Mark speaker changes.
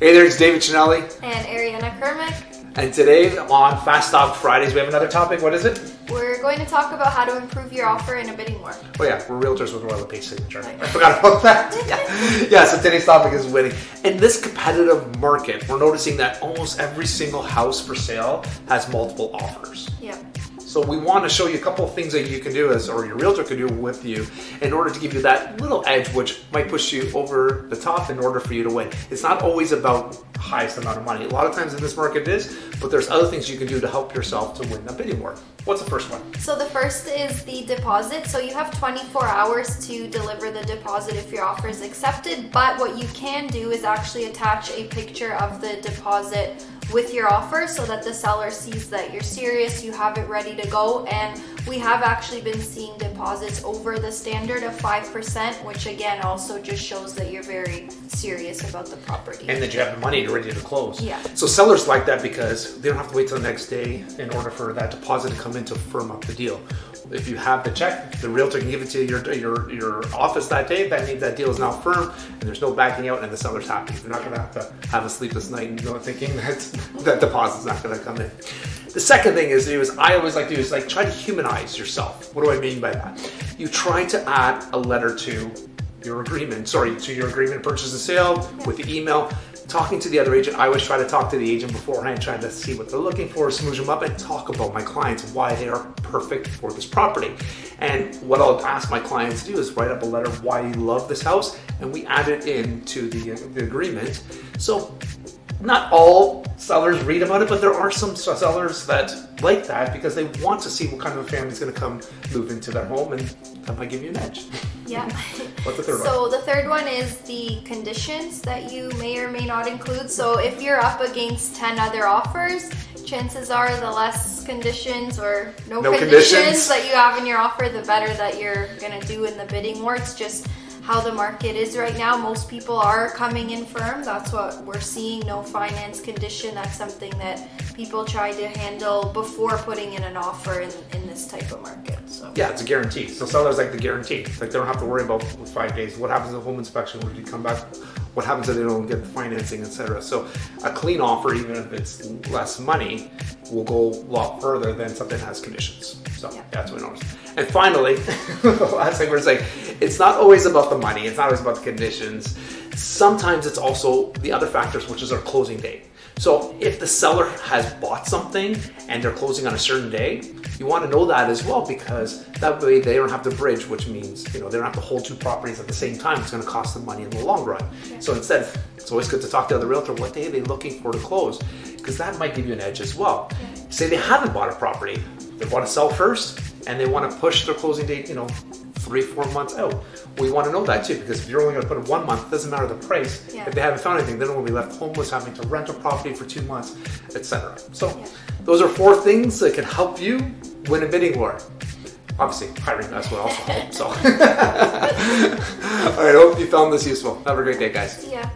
Speaker 1: Hey there, it's David Cinelli.
Speaker 2: And Ariana
Speaker 1: And today on Fast Talk Fridays, we have another topic. What is it?
Speaker 2: We're going to talk about how to improve your offer in a bidding war.
Speaker 1: Oh yeah, we're realtors with Royal Page Signature. I forgot about that. Yeah, so today's topic is winning. In this competitive market, we're noticing that almost every single house for sale has multiple offers.
Speaker 2: Yeah.
Speaker 1: So we want to show you a couple of things that you can do or your realtor can do with you in order to give you that little edge, which might push you over the top in order for you to win. It's not always about highest amount of money. A lot of times in this market it is, but there's other things you can do to help yourself to win a bidding war. What's the first one?
Speaker 2: So the first is the deposit. So you have 24 hours to deliver the deposit if your offer is accepted, but what you can do is actually attach a picture of the deposit with your offer so that the seller sees that you're serious, you have it ready to go. And we have actually been seeing deposits over the standard of 5%, which again also just shows that you're very serious about the property.
Speaker 1: And that you have the money ready to close.
Speaker 2: Yeah.
Speaker 1: So sellers like that because they don't have to wait till the next day in order for that deposit to come in to firm up the deal. If you have the check, the realtor can give it to your office that day. That means that deal is now firm and there's no backing out and the seller's happy. You're not going to have a sleepless night and thinking that deposit's not going to come in. The second thing is I always like to do is try to humanize yourself. What do I mean by that? You try to add a letter to your agreement, to your agreement purchase and sale with the email. Talking to the other agent, I always try to talk to the agent beforehand, trying to see what they're looking for, smooch them up, and talk about my clients, why they are perfect for this property. And what I'll ask my clients to do is write up a letter why you love this house, and we add it into the agreement. So not all sellers read about it, but there are some sellers that like that because they want to see what kind of a family is going to come move into their home, and that might give you an edge.
Speaker 2: Yeah.
Speaker 1: What's the third one?
Speaker 2: So the third one is the conditions that you may or may not include. So if you're up against 10 other offers, chances are the less conditions or no conditions that you have in your offer, the better that you're going to do in the bidding war. It's just how the market is right now. Most people are coming in firm. That's what we're seeing. No finance condition. That's something that people try to handle before putting in an offer in this type of market. So
Speaker 1: yeah, it's a guarantee. So sellers like the guarantee. They don't have to worry about 5 days. What happens at home inspection? When you come back? What happens if they don't get the financing, etc.? So a clean offer, even if it's less money, will go a lot further than something that has conditions. So yeah, that's what I noticed. And finally, the last thing we're saying, it's not always about the money. It's not always about the conditions. Sometimes it's also the other factors, which is our closing date. So if the seller has bought something and they're closing on a certain day, you want to know that as well, because that way they don't have to bridge, which means they don't have to hold two properties at the same time. It's going to cost them money in the long run. Yeah. So instead, it's always good to talk to the other realtor. What day are they looking for to close? Because that might give you an edge as well. Yeah. Say they haven't bought a property, they want to sell first, and they want to push their closing date, 3-4 months out. We want to know that too, because if you're only going to put it 1 month, it doesn't matter the price. Yeah. If they haven't found anything, then we'll be left homeless, having to rent a property for 2 months, etc. So those are 4 things that can help you win a bidding war. Obviously, hiring us will also help. So, all right, I hope you found this useful. Have a great day, guys.
Speaker 2: Yeah.